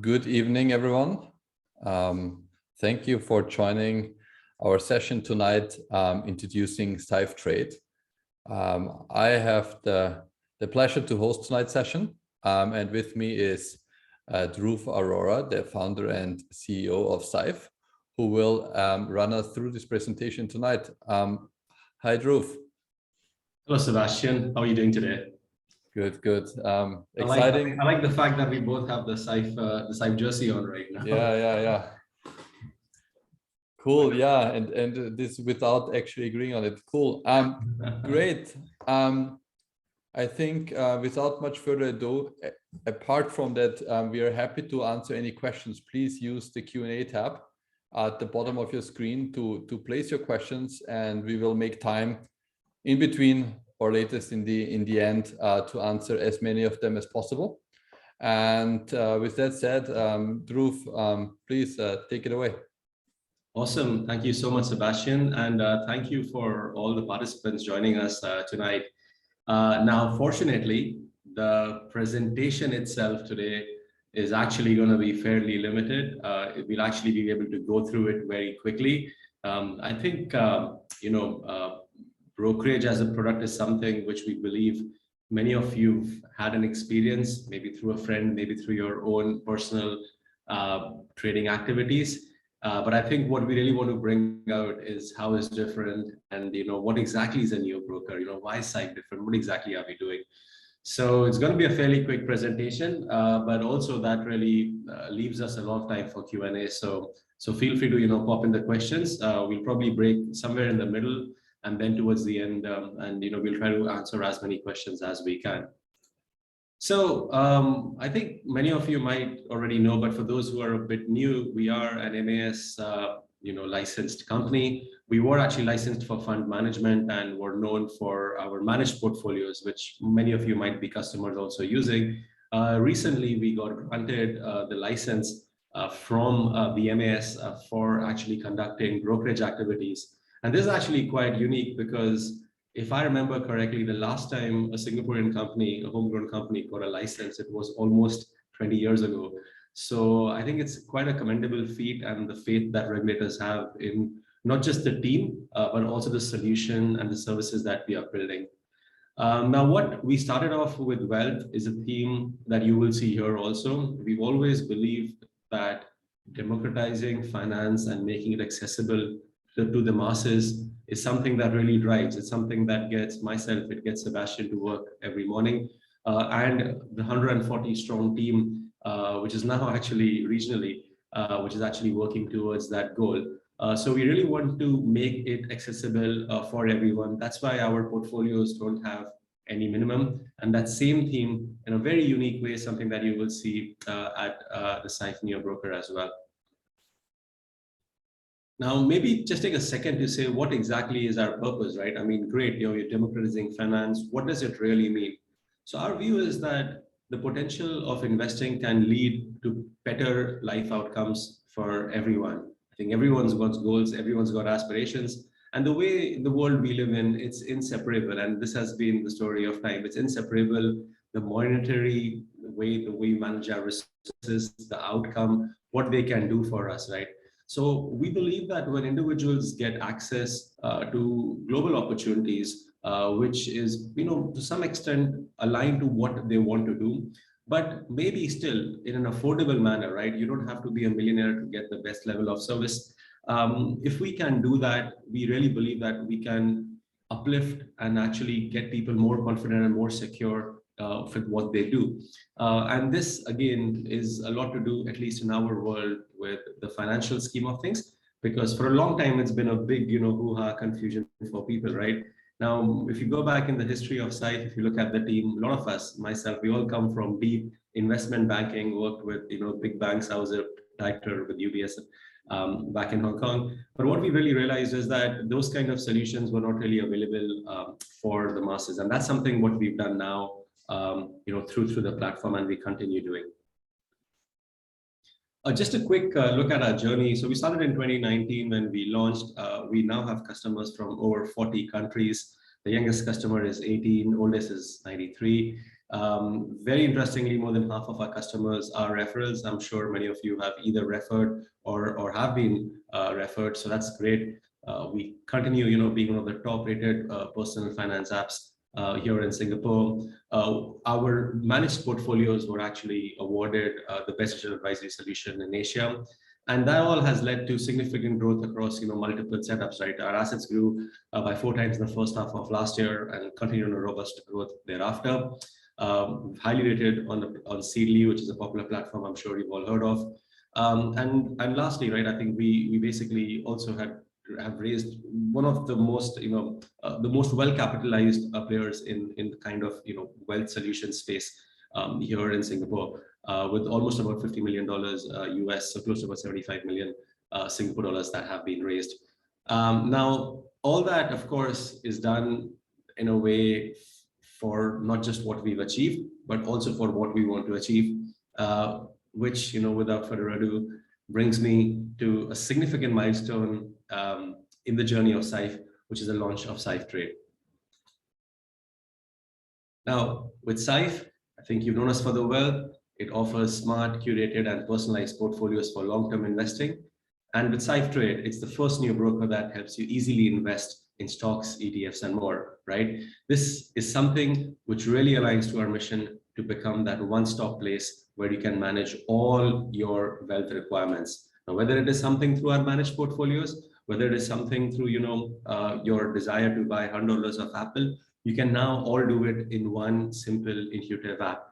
Good evening, everyone. Thank you for joining our session tonight, introducing Syfe Trade. I have the pleasure to host tonight's session, and with me is Dhruv Arora, the founder and CEO of Syfe, who will run us through this presentation tonight. Hi, Dhruv. Hello, Sebastian. How are you doing today? Good, good. Exciting. I like the fact that we both have the Syfe jersey on right now. Yeah. Cool. Yeah, and this without actually agreeing on it. Cool. Great. I think without much further ado, apart from that, we are happy to answer any questions. Please use the Q&A tab at the bottom of your screen to place your questions, and we will make time in between or latest in the end to answer as many of them as possible. And with that said, Dhruv, please take it away. Awesome. Thank you so much, Sebastian. And thank you for all the participants joining us tonight. Now, fortunately, the presentation itself today is actually going to be fairly limited. We'll actually be able to go through it very quickly. I think, brokerage as a product is something which we believe many of you've had an experience, maybe through a friend, maybe through your own personal trading activities. But I think what we really want to bring out is how it's different, and what exactly is a Neobroker? Why is Syfe different? What exactly are we doing? So it's going to be a fairly quick presentation, but also that really leaves us a lot of time for Q&A. So feel free to pop in the questions. We'll probably break somewhere in the middle, and then towards the end, and we'll try to answer as many questions as we can. So I think many of you might already know, but for those who are a bit new, we are an MAS licensed company. We were actually licensed for fund management and were known for our managed portfolios, which many of you might be customers also using. Recently, we got granted the license from the MAS for actually conducting brokerage activities. And this is actually quite unique because if I remember correctly, the last time a Singaporean company, a homegrown company, got a license, it was almost 20 years ago. So I think it's quite a commendable feat, and the faith that regulators have in not just the team, but also the solution and the services that we are building. Now, what we started off with Wealth is a theme that you will see here also. We've always believed that democratizing finance and making it accessible to the masses is something that really drives. It's something that gets myself, it gets Sebastian to work every morning, and the 140 strong team, which is now actually regionally, which is actually working towards that goal. So we really want to make it accessible for everyone. That's why our portfolios don't have any minimum. And that same theme, in a very unique way, is something that you will see at the Syfe Neobroker as well. Now, maybe just take a second to say what exactly is our purpose, right? I mean, great, you're democratizing finance. What does it really mean? So our view is that the potential of investing can lead to better life outcomes for everyone. I think everyone's got goals, everyone's got aspirations, and the way the world we live in, it's inseparable. And this has been the story of time. It's inseparable. The monetary way, the way we manage our resources, the outcome, what they can do for us, right? So we believe that when individuals get access to global opportunities, which is, to some extent aligned to what they want to do, but maybe still in an affordable manner, right? You don't have to be a millionaire to get the best level of service. If we can do that, we really believe that we can uplift and actually get people more confident and more secure with what they do. And this, again, is a lot to do, at least in our world, with the financial scheme of things, because for a long time, it's been a big, hoo-ha confusion for people, right? Now, if you go back in the history of Syfe, if you look at the team, a lot of us, myself, we all come from deep investment banking, worked with, big banks. I was a director with UBS back in Hong Kong. But what we really realized is that those kind of solutions were not really available for the masses. And that's something what we've done now, through the platform, and we continue doing. Just a quick look at our journey. So we started in 2019 when we launched. We now have customers from over 40 countries. The youngest customer is 18, oldest is 93. Very interestingly, more than half of our customers are referrals. I'm sure many of you have either referred or have been referred, so that's great. We continue, being one of the top-rated personal finance apps here in Singapore. Our managed portfolios were actually awarded the best digital advisory solution in Asia. And that all has led to significant growth across multiple setups, right? Our assets grew by 4 times in the first half of last year and continued on a robust growth thereafter. Highly rated on Seedly, which is a popular platform I'm sure you've all heard of. And lastly, right, I think we basically also have raised one of the most the most well capitalized players in the kind of wealth solution space here in Singapore, with almost about $50 million US, so close to about 75 million Singapore dollars that have been raised. Now, all that, of course, is done in a way for not just what we've achieved, but also for what we want to achieve, which, without further ado, brings me to a significant milestone in the journey of Syfe, which is the launch of Syfe Trade. Now, with Syfe, I think you've known us for the well. It offers smart, curated, and personalized portfolios for long-term investing. And with Syfe Trade, it's the first Neobroker that helps you easily invest in stocks, ETFs, and more, right? This is something which really aligns to our mission to become that one-stop place where you can manage all your wealth requirements. Now, whether it is something through our managed portfolios, whether it is something through your desire to buy $100 of Apple, you can now all do it in one simple, intuitive app.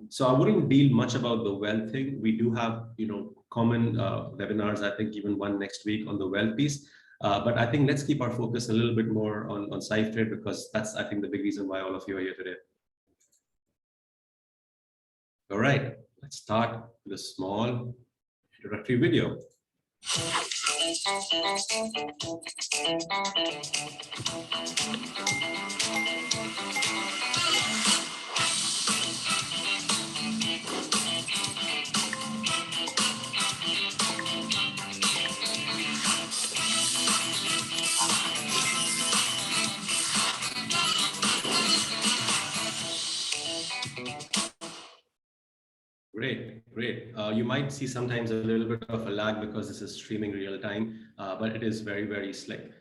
So I wouldn't deal much about the wealth thing. We do have common webinars, I think even one next week on the wealth piece. But I think let's keep our focus a little bit more on Syfe Trade, because that's, I think, the big reason why all of you are here today. All right, let's start with a small introductory video. Great. You might see sometimes a little bit of a lag because this is streaming real time, but it is very, very slick.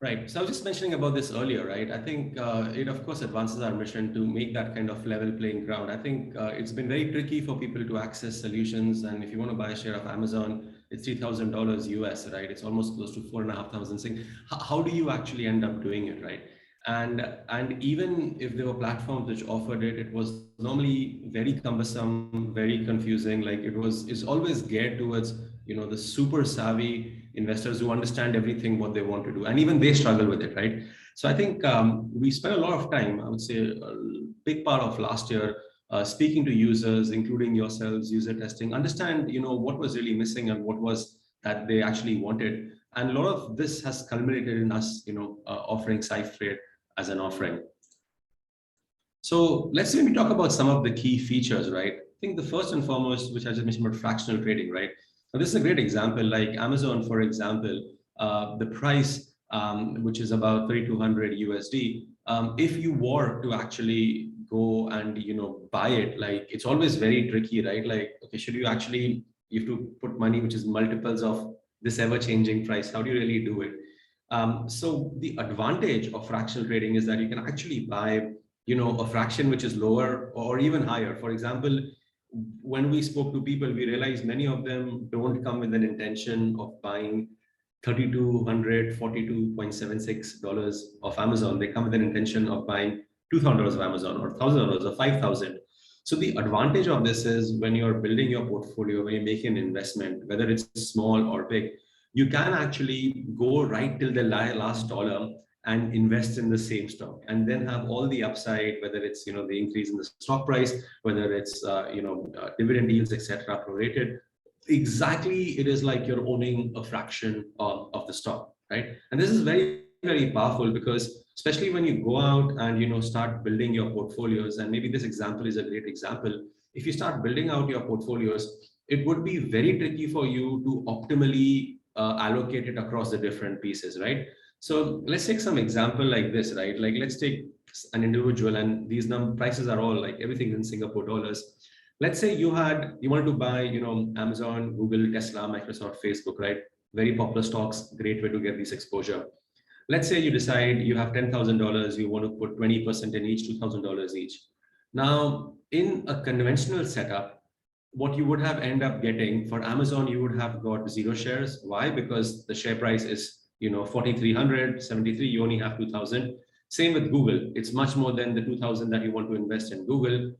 Right. So I was just mentioning about this earlier, right? I think it, of course, advances our mission to make that kind of level playing ground. I think it's been very tricky for people to access solutions. And if you want to buy a share of Amazon, it's $3,000 US, right? It's almost close to 4,500. How do you actually end up doing it, right? And even if there were platforms which offered it, it was normally very cumbersome, very confusing. Like it's always geared towards the super savvy investors who understand everything what they want to do, and even they struggle with it, right? So I think we spent a lot of time, I would say a big part of last year, speaking to users, including yourselves, user testing, understand what was really missing and what was that they actually wanted. And a lot of this has culminated in us offering Syfe Trade as an offering. So let's maybe talk about some of the key features, right? I think the first and foremost, which I just mentioned about fractional trading, right? So this is a great example, like Amazon, for example, the price, which is about 3,200 USD. If you were to actually go and buy it, like it's always very tricky, right? Like, okay, you have to put money which is multiples of this ever-changing price. How do you really do it? So the advantage of fractional trading is that you can actually buy, a fraction which is lower or even higher. For example, when we spoke to people, we realized many of them don't come with an intention of buying $3,242.76 of Amazon. They come with an intention of buying $2,000 of Amazon or $1,000 or $5,000. So the advantage of this is when you're building your portfolio, when you're making an investment, whether it's small or big, you can actually go right till the last dollar and invest in the same stock, and then have all the upside, whether it's the increase in the stock price, whether it's dividend yields, etc., prorated. Exactly, it is like you're owning a fraction of the stock, right? And this is very, very powerful, because especially when you go out and start building your portfolios, and maybe this example is a great example. If you start building out your portfolios, it would be very tricky for you to optimally allocate it across the different pieces, right? So let's take some example like this, right? Like let's take an individual, and these prices are all like everything in Singapore dollars. Let's say you wanted to buy, Amazon, Google, Tesla, Microsoft, Facebook, right? Very popular stocks, great way to get this exposure. Let's say you decide you have $10,000, you want to put 20% in each, $2,000 each. Now, in a conventional setup, what you would have end up getting for Amazon, you would have got 0 shares. Why? Because the share price is 4,300, 73, you only have 2,000. Same with Google. It's much more than the 2,000 that you want to invest in Google.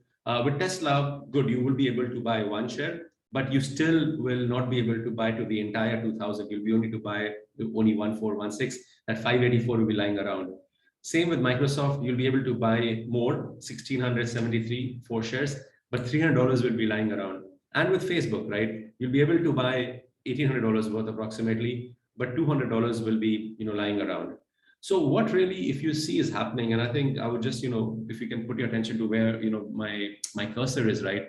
With Tesla, good, you will be able to buy 1 share, but you still will not be able to buy to the entire 2,000. You'll be only to buy only 1,416. That 584 will be lying around. Same with Microsoft, you'll be able to buy more, 1,673, 4 shares, but $300 will be lying around. And with Facebook, right, you'll be able to buy $1,800 worth approximately, but $200 will be lying around. So what really, if you see, is happening, and I think I would just, if you can put your attention to where my cursor is, right?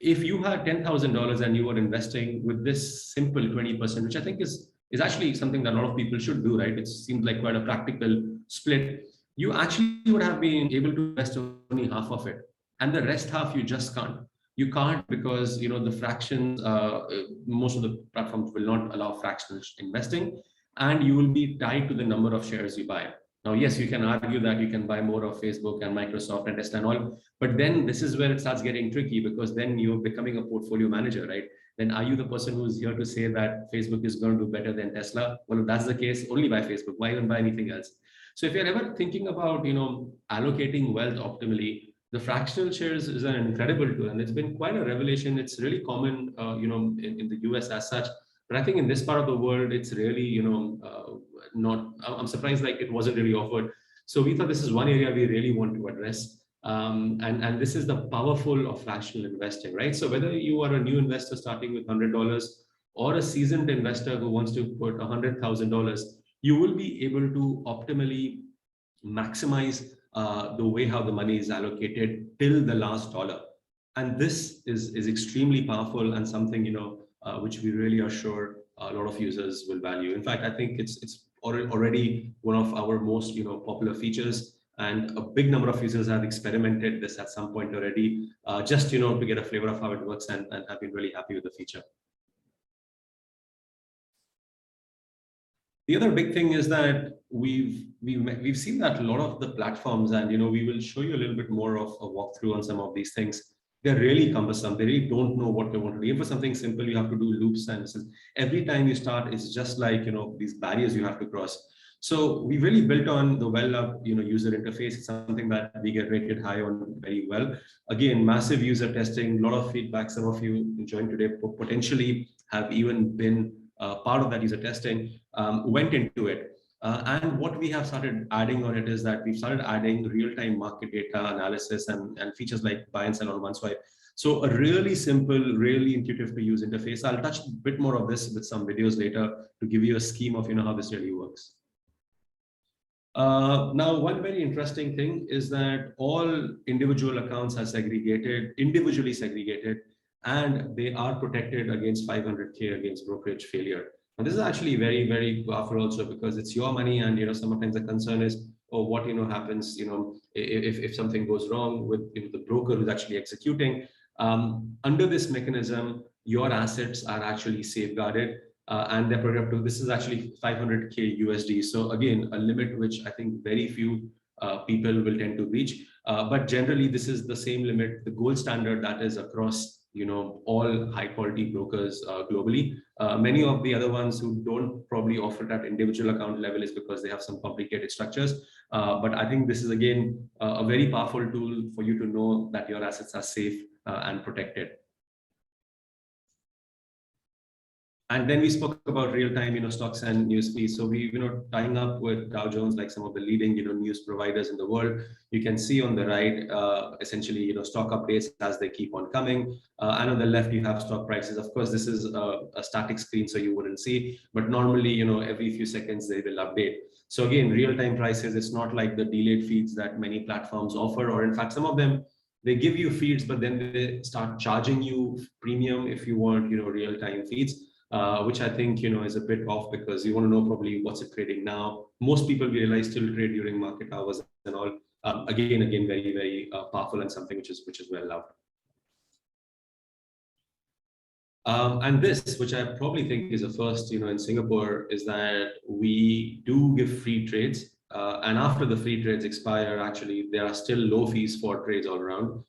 If you had $10,000 and you were investing with this simple 20%, which I think is actually something that a lot of people should do, right? It seems like quite a practical split. You actually would have been able to invest only half of it, and the rest half you just can't. You can't because the fractions, most of the platforms will not allow fractional investing, and you will be tied to the number of shares you buy. Now, yes, you can argue that you can buy more of Facebook and Microsoft and Tesla and all, but then this is where it starts getting tricky, because then you're becoming a portfolio manager, right? Then are you the person who's here to say that Facebook is going to do better than Tesla? Well, if that's the case, only buy Facebook. Why even buy anything else? So if you're ever thinking about, allocating wealth optimally, the fractional shares is an incredible tool, and it's been quite a revelation. It's really common, in the US as such. But I think in this part of the world, it's really, not, I'm surprised like it wasn't really offered. So we thought this is one area we really want to address. And this is the powerful of fractional investing, right? So whether you are a new investor starting with $100 or a seasoned investor who wants to put $100,000, you will be able to optimally maximize the way how the money is allocated till the last dollar. And this is extremely powerful and something, which we really are sure a lot of users will value. In fact, I think it's already one of our most popular features, and a big number of users have experimented this at some point already, just to get a flavor of how it works, and have been really happy with the feature. The other big thing is that we've seen that a lot of the platforms, and we will show you a little bit more of a walkthrough on some of these things. They're really cumbersome. They really don't know what they want to do. Even for something simple, you have to do loops, and every time you start, it's just like these barriers you have to cross. So we really built on the well-loved user interface. It's something that we get rated high on very well. Again, massive user testing, a lot of feedback. Some of you who joined today potentially have even been part of that user testing, went into it. And what we have started adding on it is that we've started adding real-time market data analysis and features like buy and sell on one swipe. So a really simple, really intuitive to use interface. I'll touch a bit more of this with some videos later to give you a scheme of how this really works. Now, one very interesting thing is that all individual accounts are individually segregated, and they are protected against 500K against brokerage failure. And this is actually very, very powerful also, because it's your money, and sometimes the concern is, oh, what happens, if something goes wrong with the broker who's actually executing. Under this mechanism, your assets are actually safeguarded, and they're protected. This is actually 500K USD. So again, a limit which I think very few people will tend to reach. But generally, this is the same limit, the gold standard that is across all high quality brokers globally. Many of the other ones who don't probably offer that individual account level is because they have some complicated structures. But I think this is again a very powerful tool for you to know that your assets are safe and protected. And then we spoke about real-time, stocks and news feeds. So we, tying up with Dow Jones, like some of the leading, news providers in the world. You can see on the right, essentially, stock updates as they keep on coming. And on the left, you have stock prices. Of course, this is a static screen, so you wouldn't see. But normally, every few seconds they will update. So again, real-time prices. It's not like the delayed feeds that many platforms offer, or in fact, some of them, they give you feeds, but then they start charging you premium if you want, real-time feeds. which I think, is a bit off because you want to know probably what's it trading now. Most people we realize still trade during market hours and all. Again, very, very powerful and something which is well loved. And this, which I probably think is a first, in Singapore, is that we do give free trades. And after the free trades expire, actually, there are still low fees for trades all around.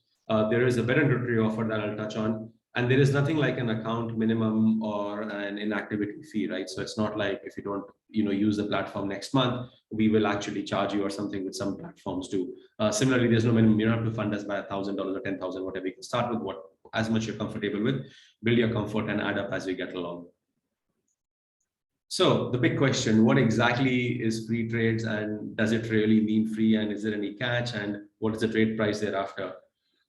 There is a better introductory offer that I'll touch on. And there is nothing like an account minimum or an inactivity fee, right? So it's not like if you don't, use the platform next month, we will actually charge you or something, which some platforms do. Similarly, there's no minimum. You don't have to fund us by $1,000 or 10,000, whatever. You can start with as much you're comfortable with, build your comfort and add up as we get along. So the big question, what exactly is free trades and does it really mean free, and is there any catch, and what is the trade price thereafter?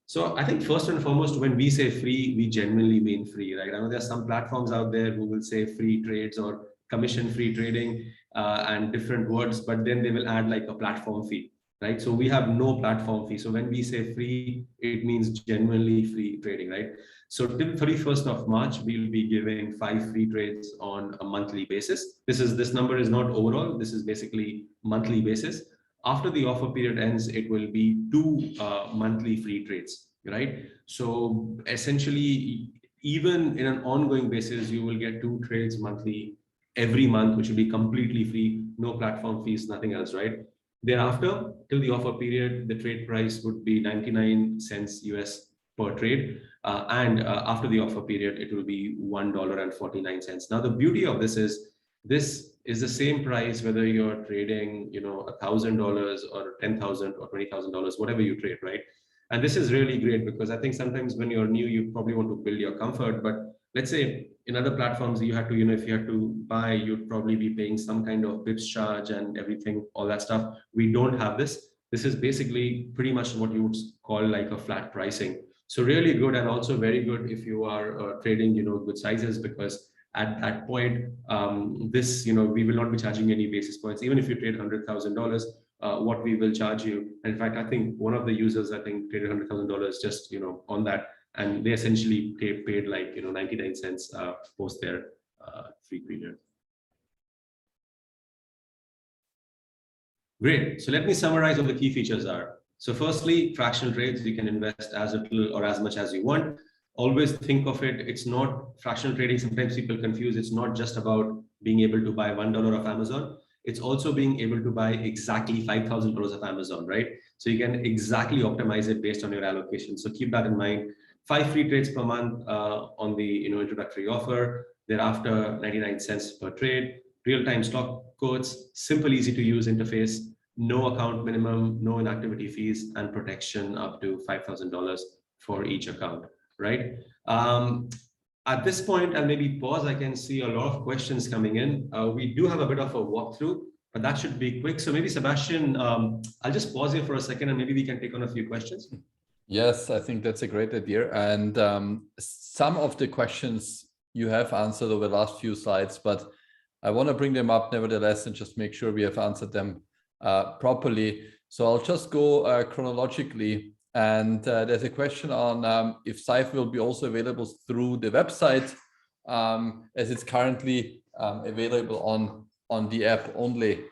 So I think first and foremost, when we say free, we genuinely mean free, right? I know there are some platforms out there who will say free trades or commission free trading and different words, but then they will add like a platform fee, right? So we have no platform fee. So when we say free, it means genuinely free trading, right? So till 31st of March, we'll be giving 5 free trades on a monthly basis. This number is not overall. This is basically monthly basis. After the offer period ends, it will be 2 monthly free trades, right? So essentially, even in an ongoing basis, you will get 2 trades monthly every month, which will be completely free, no platform fees, nothing else, right? Thereafter, till the offer period, the trade price would be 99 cents US per trade. After the offer period, it will be $1.49. Now, the beauty of this is the same price, whether you're trading, $1,000 or $10,000 or $20,000, whatever you trade, right? And this is really great because I think sometimes when you're new, you probably want to build your comfort. But let's say in other platforms, you had to, if you had to buy, you'd probably be paying some kind of BIPS charge and everything, all that stuff. We don't have this. This is basically pretty much what you would call like a flat pricing. So really good, and also very good if you are trading, good sizes, because at that point, we will not be charging any basis points. Even if you trade $100,000, what we will charge you. In fact, I think one of the users, traded $100,000 just, on that. And they essentially paid like, 99 cents post their free period. Great. So let me summarize what the key features are. So firstly, fractional trades, you can invest as little or as much as you want. Always think of it, it's not fractional trading. Sometimes people confuse. It's not just about being able to buy $1 of Amazon. It's also being able to buy exactly $5,000 of Amazon, right? So you can exactly optimize it based on your allocation. So keep that in mind. 5 free trades per month on the introductory offer. Thereafter, 99 cents per trade. Real-time stock quotes, simple, easy to use interface, no account minimum, no inactivity fees, and protection up to $5,000 for each account, right? At this point, I'll maybe pause. I can see a lot of questions coming in. We do have a bit of a walkthrough, but that should be quick. So maybe Sebastian, I'll just pause here for a second and maybe we can take on a few questions. Yes, I think that's a great idea. And some of the questions you have answered over the last few slides, but I want to bring them up nevertheless and just make sure we have answered them properly. So I'll just go chronologically. And there's a question on if Syfe will be also available through the website, as it's currently available on the app only.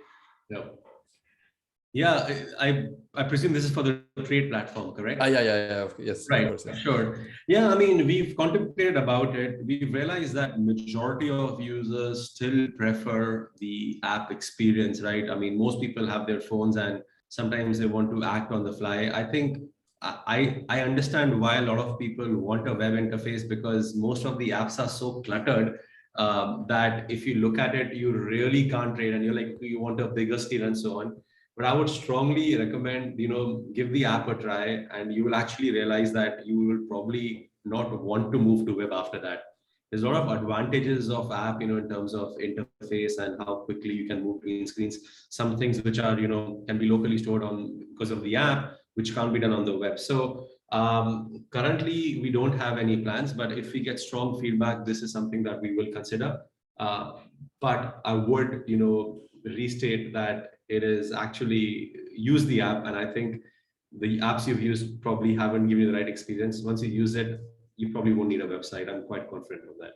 Yeah, I presume this is for the trade platform, correct? Yeah. Yes, right, of course, yeah. Sure. Yeah, I mean, we've contemplated about it. We've realized that majority of users still prefer the app experience, right? I mean, most people have their phones and sometimes they want to act on the fly. I think I understand why a lot of people want a web interface, because most of the apps are so cluttered that if you look at it, you really can't trade, and you're like, you want a bigger screen and so on. But I would strongly recommend, give the app a try, and you will actually realize that you will probably not want to move to web after that. There's a lot of advantages of app, in terms of interface and how quickly you can move between screens. Some things which are, can be locally stored on because of the app, which can't be done on the web. So currently we don't have any plans, but if we get strong feedback, this is something that we will consider. But I would, restate that it is actually use the app, and I think the apps you've used probably haven't given you the right experience. Once you use it, you probably won't need a website. I'm quite confident of that.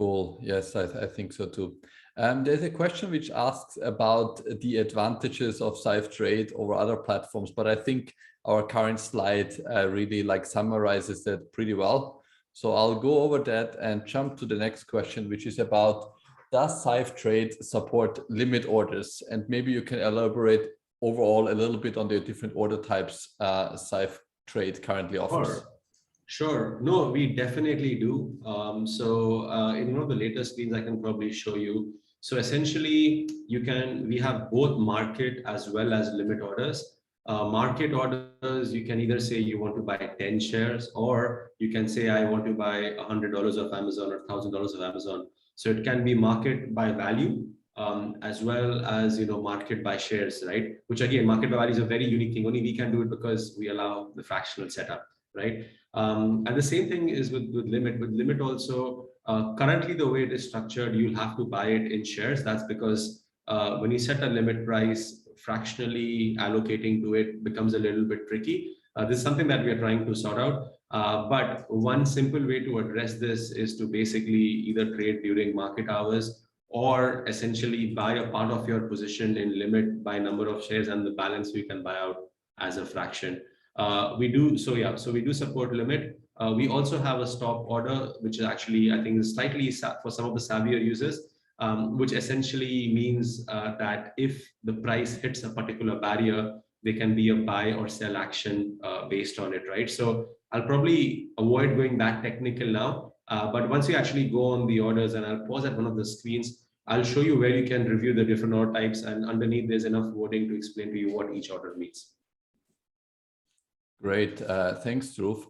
Cool. Yes, I think so too. There's a question which asks about the advantages of Syfe Trade over other platforms, but I think our current slide really like summarizes that pretty well. So I'll go over that and jump to the next question, which is about, does Syfe Trade support limit orders? And maybe you can elaborate overall a little bit on the different order types Syfe Trade currently offers. Sure. No, we definitely do. In one of the later screens, I can probably show you. So essentially, we have both market as well as limit orders. Market orders, you can either say you want to buy 10 shares, or you can say I want to buy $100 of Amazon or $1,000 of Amazon. So it can be market by value, as well as market by shares, right? Which again, market by value is a very unique thing. Only we can do it because we allow the fractional setup, right? And the same thing is with limit. With limit also, currently the way it is structured, you'll have to buy it in shares. That's because when you set a limit price, fractionally allocating to it becomes a little bit tricky. This is something that we are trying to sort out. But one simple way to address this is to basically either trade during market hours, or essentially buy a part of your position in limit by number of shares, and the balance we can buy out as a fraction. We do support limit. We also have a stop order, which is actually, I think, is slightly for some of the savvier users, which essentially means that if the price hits a particular barrier, there can be a buy or sell action based on it, right? So I'll probably avoid going that technical now, but once you actually go on the orders, and I'll pause at one of the screens, I'll show you where you can review the different order types, and underneath there's enough wording to explain to you what each order means. Great, thanks, Dhruv.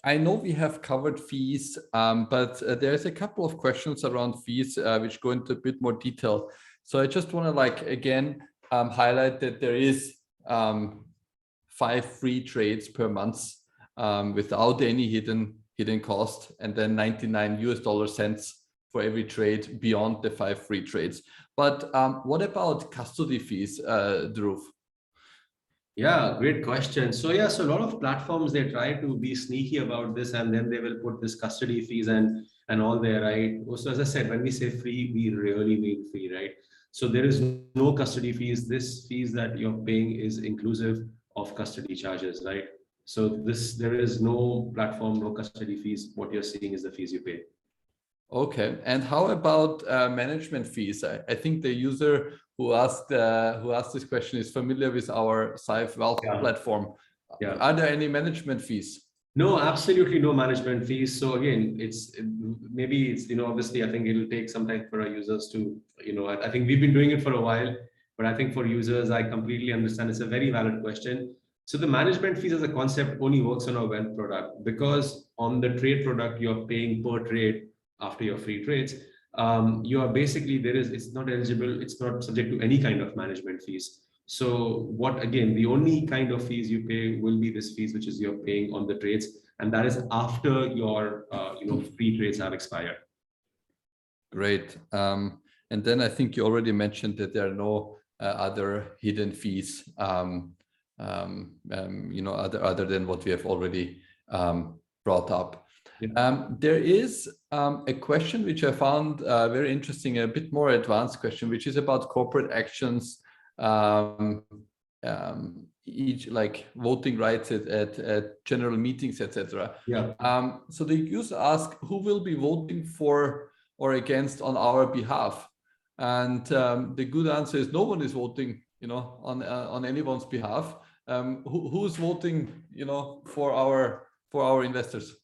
I know we have covered fees, but there's a couple of questions around fees which go into a bit more detail. So I just want to again highlight that there is 5 free trades per month without any hidden cost, and then $99 for every trade beyond the 5 free trades. But what about custody fees, Dhruv? Yeah, great question. So a lot of platforms, they try to be sneaky about this, and then they will put this custody fees and all there, right? So as I said, when we say free, we really mean free, right? So there is no custody fees. This fees that you're paying is inclusive of custody charges, right? So there is no platform, no custody fees. What you're seeing is the fees you pay. Okay, and how about management fees? I think the user who asked this question is familiar with our Syfe Wealth platform. Yeah. Are there any management fees? No, absolutely no management fees. So again, maybe obviously I think it'll take some time for our users to, I think we've been doing it for a while, but I think for users, I completely understand. It's a very valid question. So the management fees as a concept only works on our wealth product, because on the trade product, you're paying per trade after your free trades. You are basically, it's not eligible, it's not subject to any kind of management fees. So the only kind of fees you pay will be this fees, which is you're paying on the trades, and that is after your free trades have expired. Great. And then I think you already mentioned that there are no other hidden fees, other than what we have already brought up. Yeah. There is a question which I found very interesting, a bit more advanced question, which is about corporate actions, each voting rights at general meetings, etc. Yeah. So the user asks, who will be voting for or against on our behalf? And the good answer is no one is voting, on anyone's behalf. Who's voting, for our investors?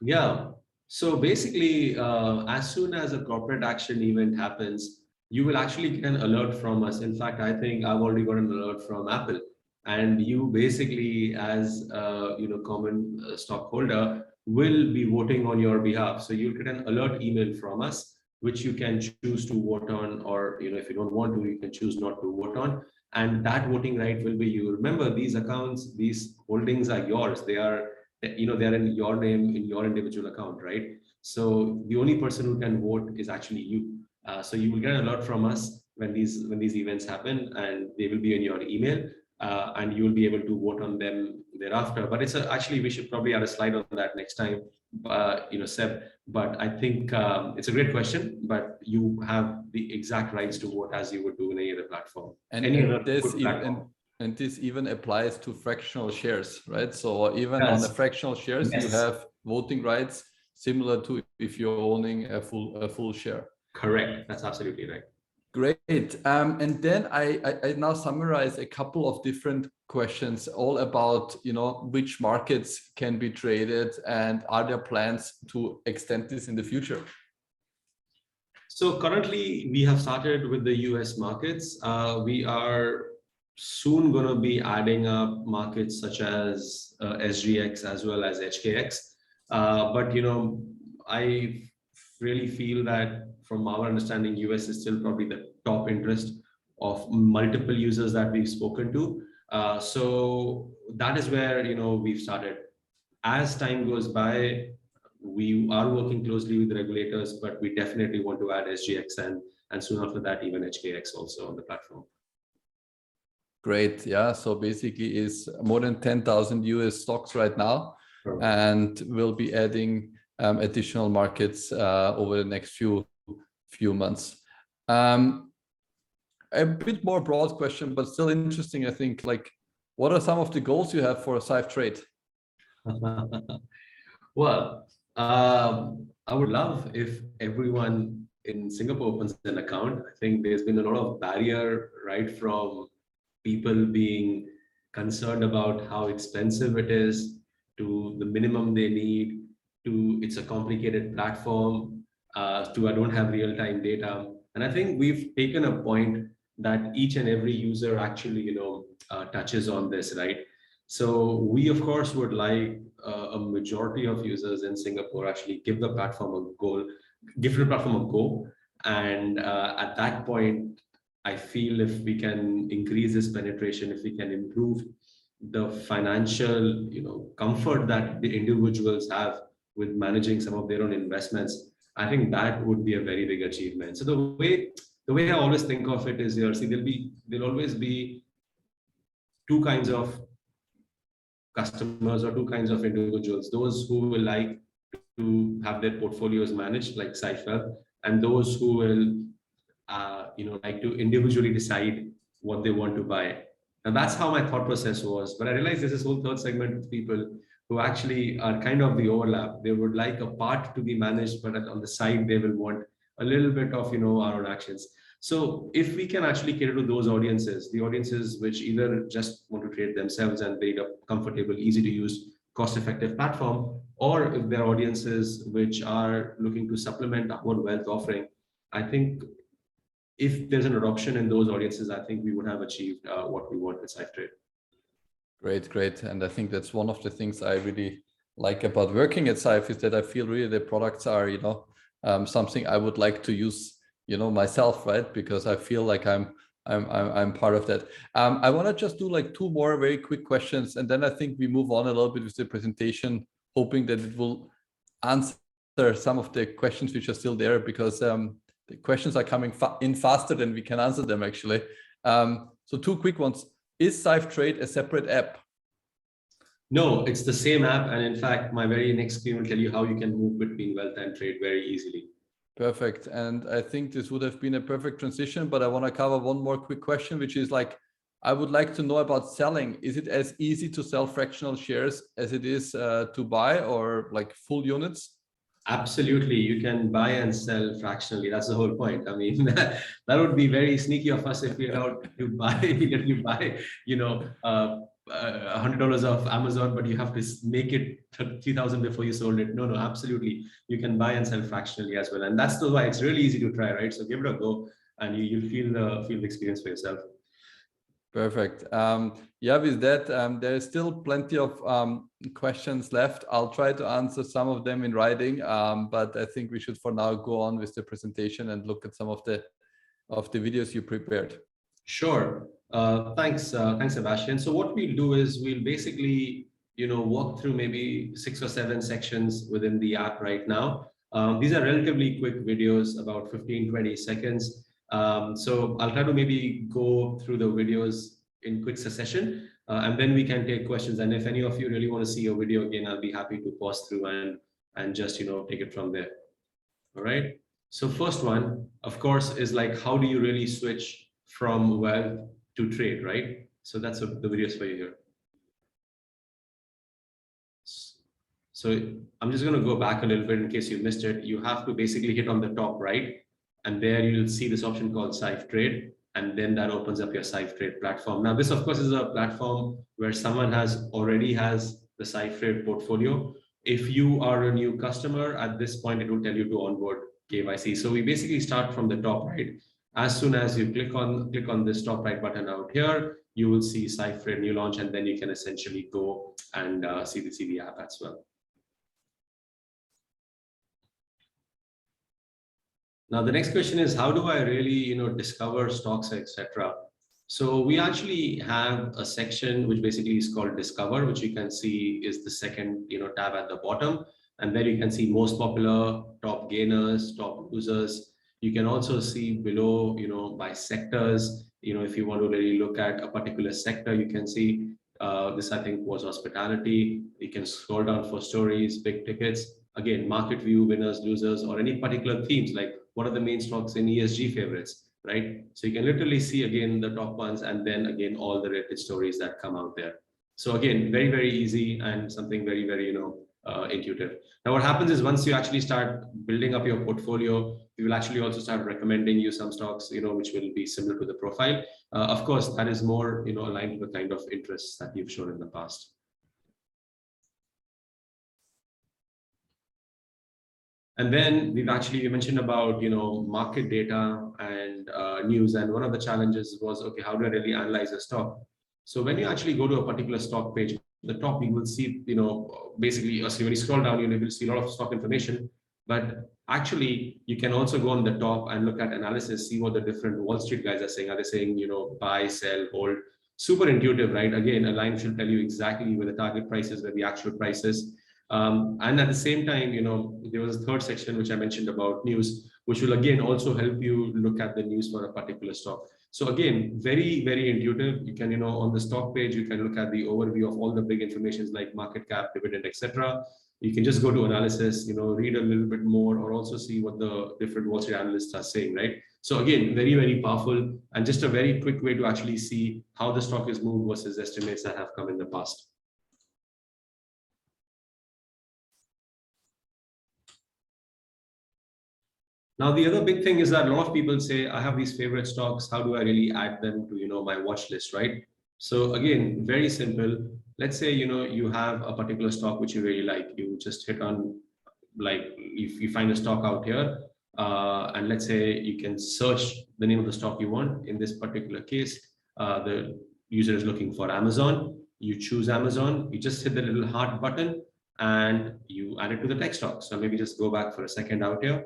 Yeah. So basically, as soon as a corporate action event happens, you will actually get an alert from us. In fact, I think I've already got an alert from Apple, and you basically, as common stockholder, will be voting on your behalf. So you'll get an alert email from us, which you can choose to vote on, or if you don't want to, you can choose not to vote on. And that voting right will be you. Remember, these accounts, these holdings are yours. They are they're in your name, in your individual account, right? So the only person who can vote is actually you. So you will get an alert from us when these events happen, and they will be in your email. and you'll be able to vote on them thereafter. But it's actually, we should probably add a slide on that next time, Seb. But I think it's a great question, but you have the exact rights to vote as you would do in any other platform. And this even applies to fractional shares, right? So even Yes. on the fractional shares, Yes. you have voting rights similar to if you're owning a full share. Correct. That's absolutely right. Great. And then I now summarize a couple of different questions, all about, which markets can be traded and are there plans to extend this in the future? So currently we have started with the US markets. We are soon going to be adding up markets such as SGX as well as HKX. But, I really feel that from our understanding, US is still probably the top interest of multiple users that we've spoken to. So that is where, we've started. As time goes by, we are working closely with the regulators, but we definitely want to add SGX and soon after that, even HKX also on the platform. Great. Yeah. So basically is more than 10,000 US stocks right now. Perfect. And we'll be adding additional markets over the next few months. A bit more broad question, but still interesting, I think. Like, what are some of the goals you have for Syfe Trade? Well, I would love if everyone in Singapore opens an account. I think there's been a lot of barrier, right, from people being concerned about how expensive it is, to the minimum they need, to it's a complicated platform, to I don't have real-time data. And I think we've taken a point that each and every user actually, touches on this, right? So we, of course, would like a majority of users in Singapore actually give the platform a go. And at that point, I feel if we can increase this penetration, if we can improve the financial, comfort that the individuals have with managing some of their own investments, I think that would be a very big achievement. So the way I always think of it is here, see, there'll always be two kinds of customers or two kinds of individuals: those who will like to have their portfolios managed like Syfe Wealth, and those who will like to individually decide what they want to buy. And that's how my thought process was. But I realized there's this whole third segment of people who actually are kind of the overlap. They would like a part to be managed, but on the side they will want a little bit of our own actions. So if we can actually cater to those audiences, the audiences which either just want to trade themselves and build a comfortable, easy to use, cost-effective platform, or if they're audiences which are looking to supplement our wealth offering, I think if there's an adoption in those audiences, I think we would have achieved what we want with Syfe Trade. Great. And I think that's one of the things I really like about working at Syfe, is that I feel really the products are, something I would like to use, myself, right? Because I feel like I'm part of that. I want to just do like two more very quick questions, and then I think we move on a little bit with the presentation, hoping that it will answer some of the questions which are still there, because the questions are coming in faster than we can answer them, actually. So two quick ones. Is Syfe Trade a separate app? No, it's the same app. And in fact, my very next screen will tell you how you can move between wealth and trade very easily. Perfect. And I think this would have been a perfect transition, but I want to cover one more quick question, which is like, I would like to know about selling. Is it as easy to sell fractional shares as it is to buy, or like full units? Absolutely. You can buy and sell fractionally. That's the whole point. I mean, that would be very sneaky of us if we allowed to buy, immediately buy, $100 of Amazon, but you have to make it 3,000 before you sold it. No, absolutely. You can buy and sell fractionally as well. And that's why it's really easy to try, right? So give it a go and you'll feel the experience for yourself. Perfect. Yeah, with that, there is still plenty of questions left. I'll try to answer some of them in writing, but I think we should for now go on with the presentation and look at some of the videos you prepared. Sure. Thanks, Sebastian. So what we'll do is we'll basically, walk through maybe 6 or 7 sections within the app right now. These are relatively quick videos, about 15-20 seconds. So I'll try to maybe go through the videos in quick succession, and then we can take questions. And if any of you really want to see a video again, I'll be happy to pause through and just take it from there. All right. So first one, of course, is like, how do you really switch from wealth to trade, right? So that's what the video is for you here. So I'm just going to go back a little bit in case you missed it. You have to basically hit on the top right, and there you'll see this option called Syfe Trade, and then that opens up your Syfe Trade platform. Now, this of course is a platform where someone already has the Syfe Trade portfolio. If you are a new customer, at this point, it will tell you to onboard KYC. So we basically start from the top right. As soon as you click on this top right button out here, you will see Syfe Trade new launch, and then you can essentially go and see the app as well. Now, the next question is, how do I really, discover stocks, etc.? So we actually have a section which basically is called Discover, which you can see is the second, tab at the bottom. And there you can see most popular, top gainers, top losers. You can also see below, by sectors. If you want to really look at a particular sector, you can see this, I think, was hospitality. You can scroll down for stories, big tickets. Again, market view, winners, losers, or any particular themes, like what are the main stocks in ESG favorites, right? So you can literally see again the top ones, and then again all the related stories that come out there. So again, very, very easy and something very, very intuitive. Now what happens is, once you actually start building up your portfolio, we will actually also start recommending you some stocks which will be similar to the profile. Of course, that is more aligned with the kind of interests that you've shown in the past. And then we mentioned about market data and news, and one of the challenges was, okay, how do I really analyze a stock? So when you actually go to a particular stock page, at the top you will see basically, so when you scroll down, you will see a lot of stock information, but actually you can also go on the top and look at analysis, see what the different Wall Street guys are saying. Are they saying buy, sell, hold? Super intuitive, right? Again, a line should tell you exactly where the target price is, where the actual price is. And at the same time, there was a third section which I mentioned about news, which will again also help you look at the news for a particular stock. So again, very, very intuitive. You can, on the stock page, you can look at the overview of all the big informations like market cap, dividend, etc. You can just go to analysis, read a little bit more, or also see what the different Wall Street analysts are saying, right? So again, very, very powerful, and just a very quick way to actually see how the stock is moved versus estimates that have come in the past. Now, the other big thing is that a lot of people say, I have these favorite stocks. How do I really add them to, my watch list, right? So again, very simple. Let's say, you have a particular stock which you really like. You just hit on, like, if you find a stock out here, and let's say you can search the name of the stock you want. In this particular case, the user is looking for Amazon. You choose Amazon. You just hit the little heart button and you add it to the text stock. So maybe just go back for a second out here.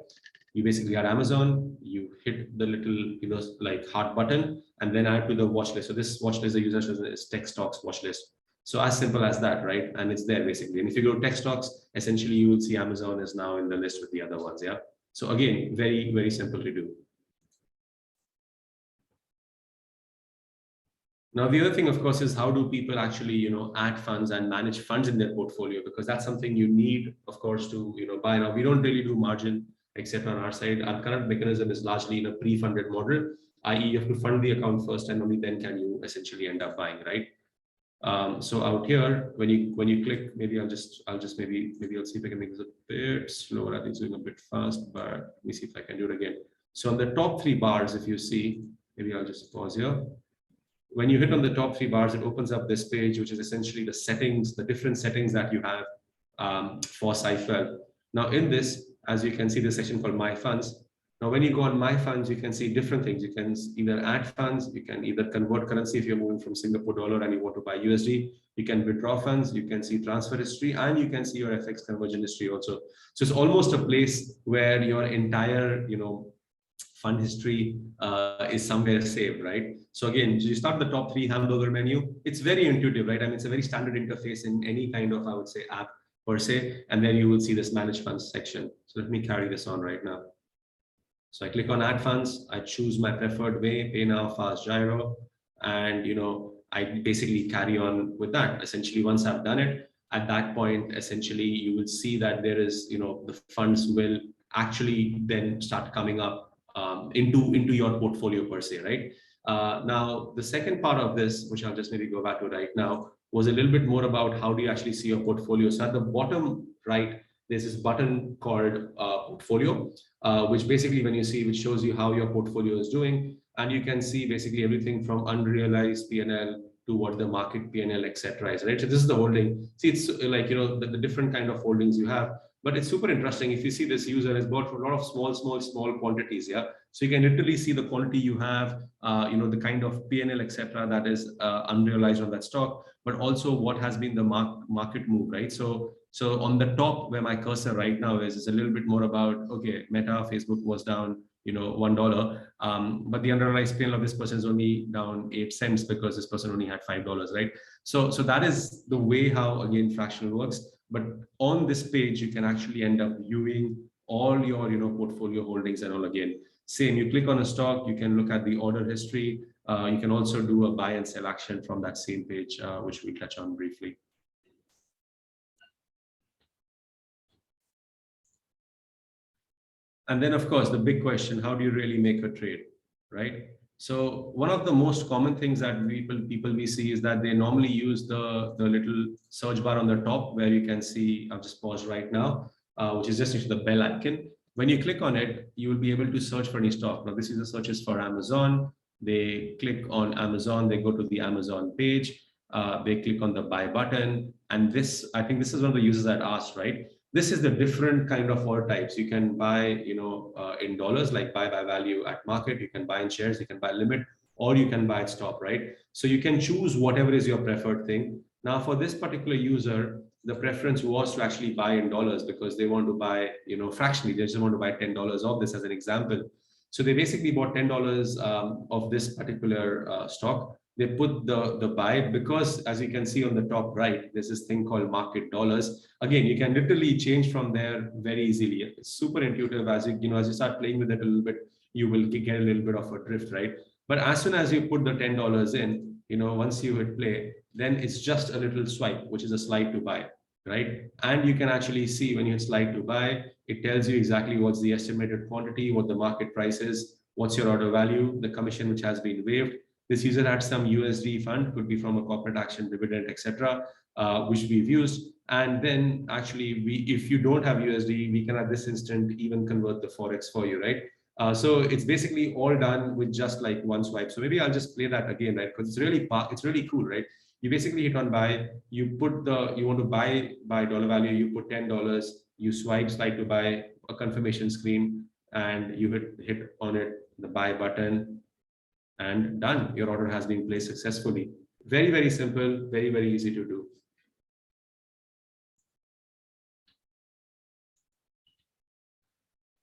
You basically add Amazon, you hit the little, like heart button, and then add to the watch list. So this watch list, the user says is tech stocks watch list. So as simple as that, right? And it's there basically. And if you go to tech stocks, essentially you will see Amazon is now in the list with the other ones. Yeah. So again, very, very simple to do. Now, the other thing, of course, is how do people actually, add funds and manage funds in their portfolio? Because that's something you need, of course, to, buy. Now, we don't really do margin, except on our side. Our current mechanism is largely in a pre-funded model, i.e. you have to fund the account first, and only then can you essentially end up buying, right? So out here, when you click, maybe I'll see if I can make this a bit slower. I think it's going a bit fast, but let me see if I can do it again. So on the top three bars, if you see, maybe I'll just pause here. When you hit on the top three bars, it opens up this page, which is essentially the settings, the different settings that you have for Syfe Wealth. Now in this, as you can see, the section called My Funds. Now, when you go on My Funds, you can see different things. You can either add funds, you can either convert currency if you're moving from Singapore dollar and you want to buy USD. You can withdraw funds, you can see transfer history, and you can see your FX conversion history also. So it's almost a place where your entire, fund history is somewhere saved, right? So again, you start the top three hamburger menu. It's very intuitive, right? I mean, it's a very standard interface in any kind of, I would say, app per se, and then you will see this manage funds section. So let me carry this on right now. So I click on add funds, I choose my preferred way, pay now, fast, gyro, and I basically carry on with that. Essentially, once I've done it, at that point, essentially, you will see that there is, the funds will actually then start coming up into your portfolio per se, right? Now, the second part of this, which I'll just maybe go back to right now, was a little bit more about how do you actually see your portfolio. So at the bottom right, there's this button called portfolio, which basically when you see, which shows you how your portfolio is doing. And you can see basically everything from unrealized P&L to what the market P&L, etc. is, right? So this is the holding. See, it's like, the different kind of holdings you have. But it's super interesting. If you see this user has bought for a lot of small quantities, yeah. So you can literally see the quantity you have, the kind of P&L, etc. that is unrealized on that stock, but also what has been the market move, right? So on the top where my cursor right now is a little bit more about, okay, Meta, Facebook was down, $1, but the unrealized P&L of this person is only down 8 cents because this person only had $5, right? So that is the way how, again, fractional works. But on this page, you can actually end up viewing all your, portfolio holdings and all. Again, same, you click on a stock, you can look at the order history. You can also do a buy and sell action from that same page, which we touch on briefly. And then, of course, the big question, how do you really make a trade, right? So one of the most common things that people we see is that they normally use the little search bar on the top where you can see, I've just paused right now, which is just next to the bell icon. When you click on it, you will be able to search for any stock. Now, this is the searches for Amazon. They click on Amazon, they go to the Amazon page, they click on the buy button. And this, I think this is one of the users that asked, right? This is the different kind of order types. You can buy, in dollars, like buy by value at market. You can buy in shares, you can buy limit, or you can buy at stop, right? So you can choose whatever is your preferred thing. Now, for this particular user, the preference was to actually buy in dollars because they want to buy, fractionally. They just want to buy $10 of this as an example. So they basically bought $10 of this particular stock. They put the buy because, as you can see on the top right, there's this thing called market dollars. Again, you can literally change from there very easily. It's super intuitive. As you start playing with it a little bit, you will get a little bit of a drift, right? But as soon as you put the $10 in, once you hit play, then it's just a little swipe, which is a slide to buy, right? And you can actually see when you hit slide to buy, it tells you exactly what's the estimated quantity, what the market price is, what's your order value, the commission which has been waived. This user had some USD fund, could be from a corporate action, dividend, etc., which we've used. And then actually, if you don't have USD, we can at this instant even convert the Forex for you, right? So it's basically all done with just like one swipe. So maybe I'll just play that again, right? Because it's really cool, right? You basically hit on buy, you want to buy dollar value, you put $10, you swipe slide to buy, a confirmation screen, and you hit on it, the buy button, and done. Your order has been placed successfully. Very, very simple, very, very easy to do.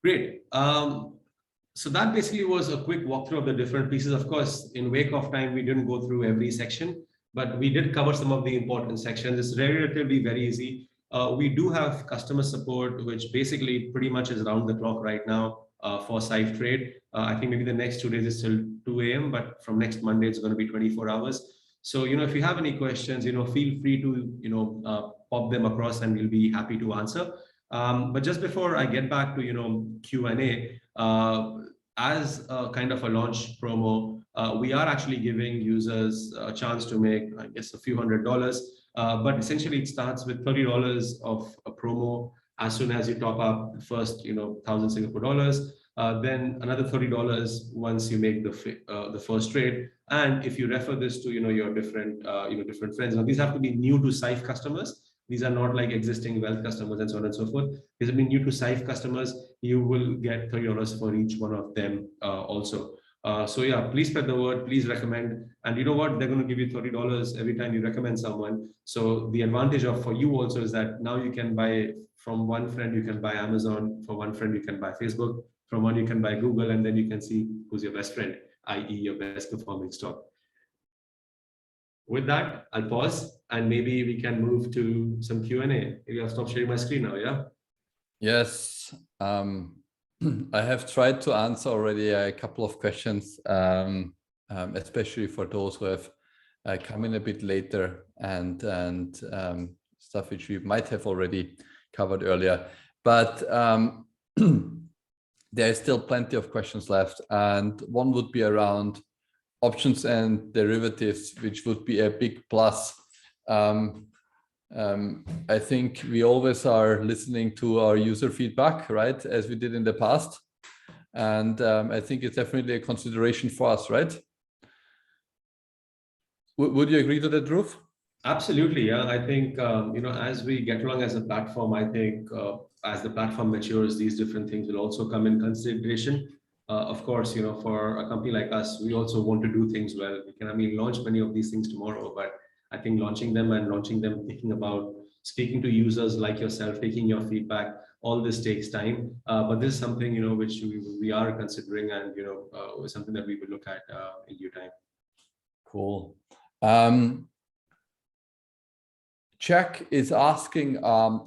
Great. So that basically was a quick walkthrough of the different pieces. Of course, in wake of time, we didn't go through every section, but we did cover some of the important sections. It's relatively very easy. We do have customer support, which basically pretty much is around the clock right now for Syfe Trade. I think maybe the next 2 days is till 2 a.m., but from next Monday, it's going to be 24 hours. So, if you have any questions, feel free to, pop them across and we'll be happy to answer. But just before I get back to, Q&A, as a kind of a launch promo, we are actually giving users a chance to make, I guess, a few $100s. But essentially, it starts with $30 of a promo as soon as you top up the first, 1,000 Singapore dollars. Then another $30 once you make the first trade. And if you refer this to your different friends. Now these have to be new to Syfe customers. These are not like existing wealth customers and so on and so forth. These have been new to Syfe customers. You will get $30 for each one of them also. So yeah, please spread the word, please recommend. And you know what? They're going to give you $30 every time you recommend someone. So the advantage for you also is that now you can buy from one friend, you can buy Amazon. For one friend, you can buy Facebook. From one, you can buy Google, and then you can see who's your best friend, i.e. your best performing stock. With that, I'll pause and maybe we can move to some Q&A. Maybe I'll stop sharing my screen now, yeah? Yes. I have tried to answer already a couple of questions, especially for those who have come in a bit later, and stuff which we might have already covered earlier. But there is still plenty of questions left, and one would be around options and derivatives, which would be a big plus. I think we always are listening to our user feedback, right, as we did in the past. And I think it's definitely a consideration for us, right? Would you agree to that, Dhruv? Absolutely, yeah. I think as we get along as a platform, I think as the platform matures, these different things will also come in consideration. Of course, for a company like us, we also want to do things well. We can, launch many of these things tomorrow, but I think launching them, thinking about speaking to users like yourself, taking your feedback, all this takes time. But this is something, which we are considering, and, something that we will look at in due time. Cool. Jack is asking,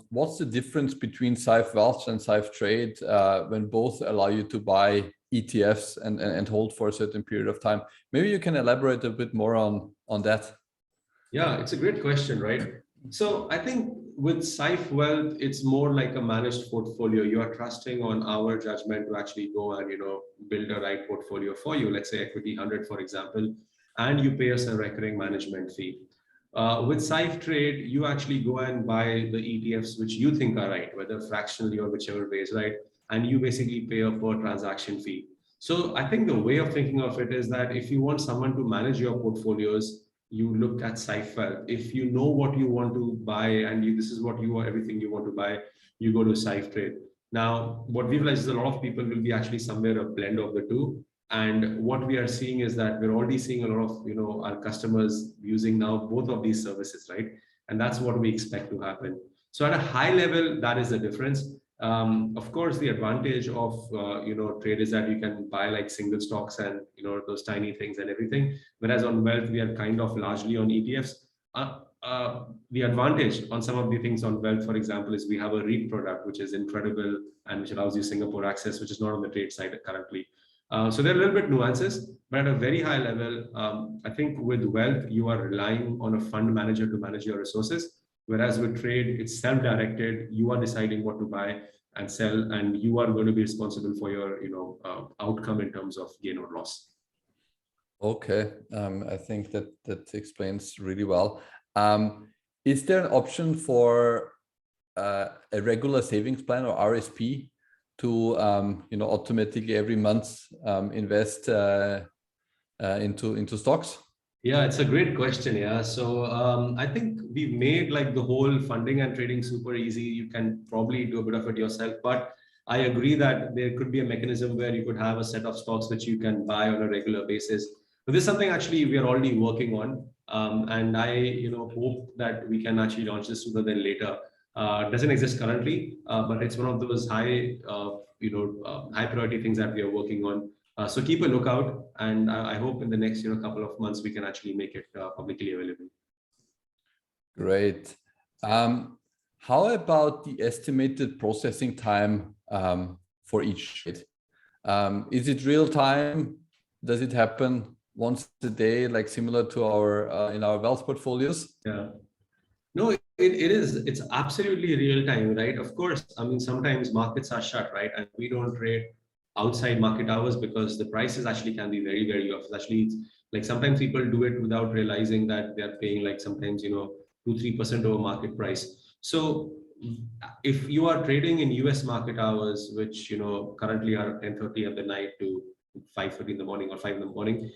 what's the difference between Syfe Wealth and Syfe Trade when both allow you to buy ETFs and hold for a certain period of time? Maybe you can elaborate a bit more on that. Yeah, it's a great question, right? So I think with Syfe Wealth, it's more like a managed portfolio. You are trusting on our judgment to actually go and build a right portfolio for you. Let's say equity 100, for example, and you pay us a recurring management fee. With Syfe Trade, you actually go and buy the ETFs which you think are right, whether fractionally or whichever way is right, and you basically pay a per transaction fee. So I think the way of thinking of it is that if you want someone to manage your portfolios, you look at Syfe Wealth. If you know what you want to buy and this is what you want, everything you want to buy, you go to Syfe Trade. Now, what we realize is a lot of people will be actually somewhere a blend of the two. And what we are seeing is that we're already seeing a lot of our customers using now both of these services, right? And that's what we expect to happen. So at a high level, that is the difference. Of course, the advantage of trade is that you can buy like single stocks and those tiny things and everything. Whereas on Wealth, we are kind of largely on ETFs. The advantage on some of the things on Wealth, for example, is we have a REIT product, which is incredible and which allows you Singapore access, which is not on the trade side currently. So there are a little bit nuances, but at a very high level, I think with Wealth, you are relying on a fund manager to manage your resources. Whereas with Trade, it's self-directed. You are deciding what to buy and sell, and you are going to be responsible for your outcome in terms of gain or loss. Okay, I think that explains really well. Is there an option for a regular savings plan or RSP to automatically every month invest into stocks? Yeah, it's a great question. Yeah, so I think we've made like the whole funding and trading super easy. You can probably do a bit of it yourself, but I agree that there could be a mechanism where you could have a set of stocks which you can buy on a regular basis. But this is something actually we are already working on, and I hope that we can actually launch this sooner than later. Doesn't exist currently, but it's one of those high priority things that we are working on. So keep a lookout, and I hope in the next couple of months we can actually make it publicly available. Great. How about the estimated processing time for each trade? Is it real time? Does it happen once a day, like similar to our in our wealth portfolios? Yeah. No, it is. It's absolutely real time, right? Of course, sometimes markets are shut, right? And we don't trade outside market hours because the prices actually can be very, very low. Actually, like sometimes people do it without realizing that they're paying like sometimes, 2-3% over market price. So if you are trading in US market hours, which, currently are 10:30 at the night to 5:30 in the morning or 5 in the morning,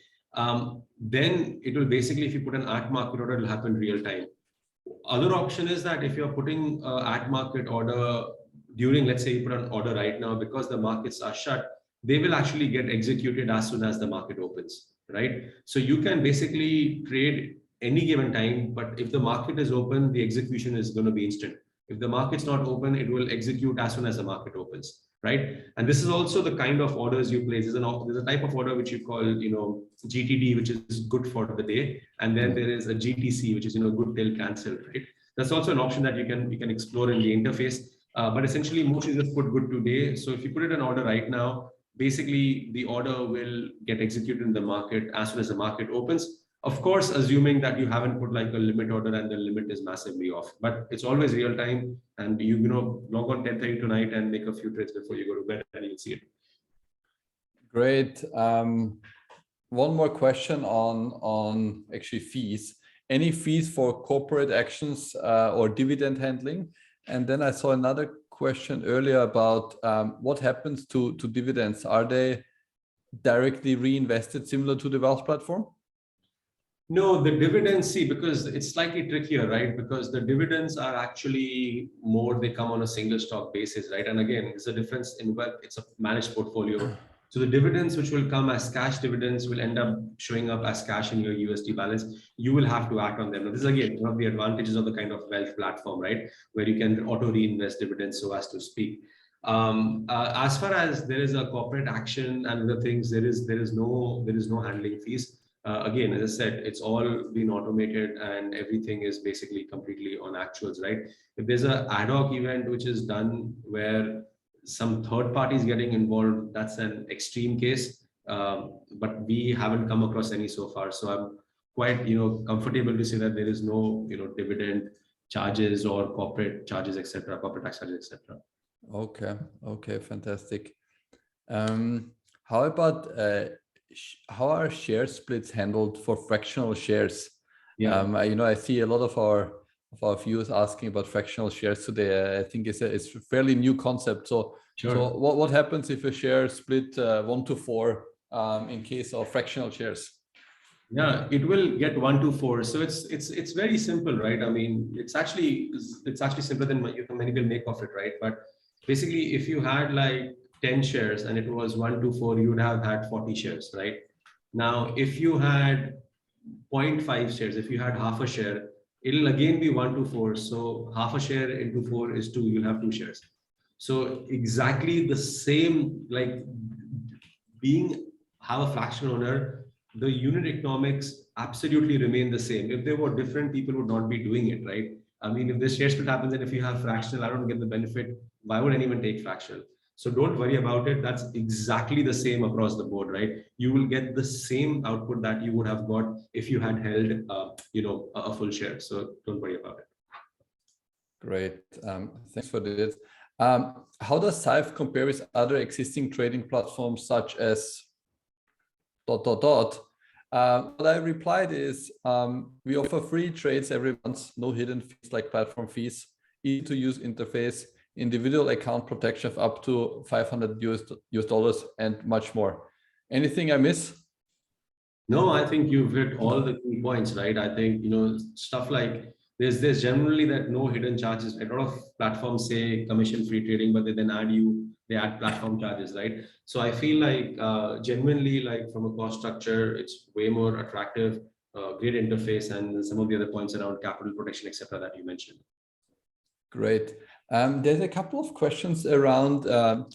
then it will basically, if you put an at market order, it will happen real time. Other option is that if you're putting at market order during, let's say you put an order right now, because the markets are shut, they will actually get executed as soon as the market opens, right? So you can basically trade any given time, but if the market is open, the execution is going to be instant. If the market's not open, it will execute as soon as the market opens, right? And this is also the kind of orders you place. There's a type of order which you call, GTD, which is good for the day, and then there is a GTC, which is good till cancel, right? That's also an option that you can explore in the interface. But essentially, mostly just put good today. So if you put it an order right now, basically the order will get executed in the market as soon as the market opens. Of course, assuming that you haven't put like a limit order and the limit is massively off, but it's always real time, and you know, log on 10:30 tonight and make a few trades before you go to bed and you'll see it. Great. One more question on actually fees. Any fees for corporate actions or dividend handling? And then I saw another question earlier about what happens to dividends. Are they directly reinvested similar to the wealth platform? No, the dividends, see, because it's slightly trickier, right? Because the dividends are actually more, they come on a single stock basis, right? And again, it's a difference in wealth, it's a managed portfolio. So the dividends which will come as cash dividends will end up showing up as cash in your USD balance. You will have to act on them. Now, this is again one of the advantages of the kind of wealth platform, right? Where you can auto reinvest dividends, so as to speak. As far as there is a corporate action and other things, there is no handling fees. Again, as I said, it's all been automated and everything is basically completely on actuals, right? If there's an ad hoc event which is done where some third parties getting involved, that's an extreme case, but we haven't come across any so far. So I'm quite, comfortable to say that there is no, dividend charges or corporate charges, etc., corporate tax charges, etc. Okay, fantastic. How about how are share splits handled for fractional shares? Yeah. I see a lot of our viewers asking about fractional shares today. I think it's a fairly new concept. So, Sure. So what happens if a share split 1-4 in case of fractional shares? Yeah, it will get 1-4. So it's very simple, right? I mean, it's actually simpler than many people make of it, right? But basically, if you had like 10 shares and it was 1-4, you would have had 40 shares, right? Now, if you had 0.5 shares, if you had half a share, it'll again be 1-4. So half a share into 4 is 2, you'll have 2 shares. So exactly the same, like have a fractional owner, the unit economics absolutely remain the same. If they were different, people would not be doing it, right? I mean, if this share split happens and if you have fractional, I don't get the benefit, why would anyone take fractional? So don't worry about it. That's exactly the same across the board, right? You will get the same output that you would have got if you had held, a full share. So don't worry about it. Great. Thanks for this. How does Syfe compare with other existing trading platforms such as ... What I replied is, we offer free trades every month, no hidden fees like platform fees, easy to use interface, individual account protection of up to $500 and much more. Anything I miss? No, I think you've hit all the key points, right? I think, stuff like there's generally that no hidden charges. A lot of platforms say commission free trading, but they then they add platform charges, right? So I feel like genuinely, like from a cost structure, it's way more attractive, great interface, and some of the other points around capital protection, etc., that you mentioned. Great. There's a couple of questions around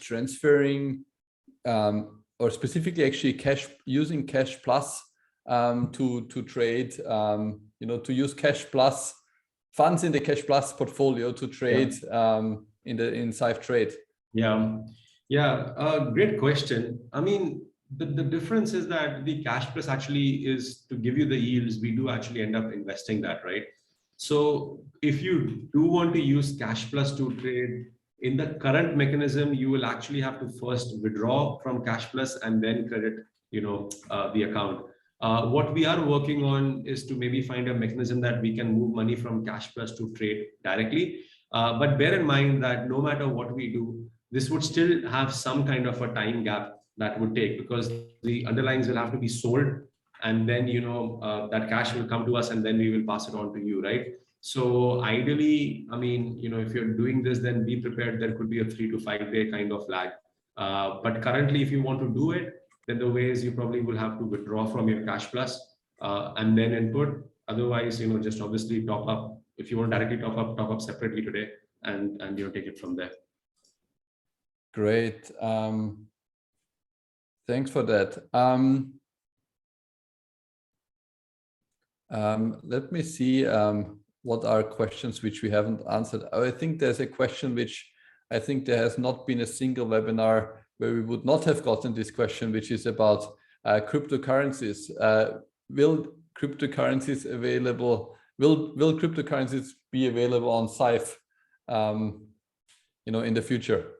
transferring or specifically actually using Cash Plus to trade, to use Cash Plus funds in the Cash Plus portfolio to trade in Syfe Trade. Great question. I mean, the difference is that the Cash Plus actually is to give you the yields. We do actually end up investing that, right? So if you do want to use Cash Plus to trade in the current mechanism, you will actually have to first withdraw from Cash Plus and then credit, the account. What we are working on is to maybe find a mechanism that we can move money from Cash Plus to trade directly. But bear in mind that no matter what we do, this would still have some kind of a time gap that would take, because the underlyings will have to be sold, and then that cash will come to us and then we will pass it on to you, right? So ideally, I mean, if you're doing this, then be prepared. There could be a 3 to 5 day kind of lag. But currently, if you want to do it, then the way is you probably will have to withdraw from your Cash Plus and then input. Otherwise, just obviously top up. If you want to directly top up separately today and take it from there. Great. Thanks for that. Let me see what are questions which we haven't answered. I think there's a question which I think there has not been a single webinar where we would not have gotten this question, which is about cryptocurrencies. Will cryptocurrencies available? Will cryptocurrencies be available on Syfe, in the future?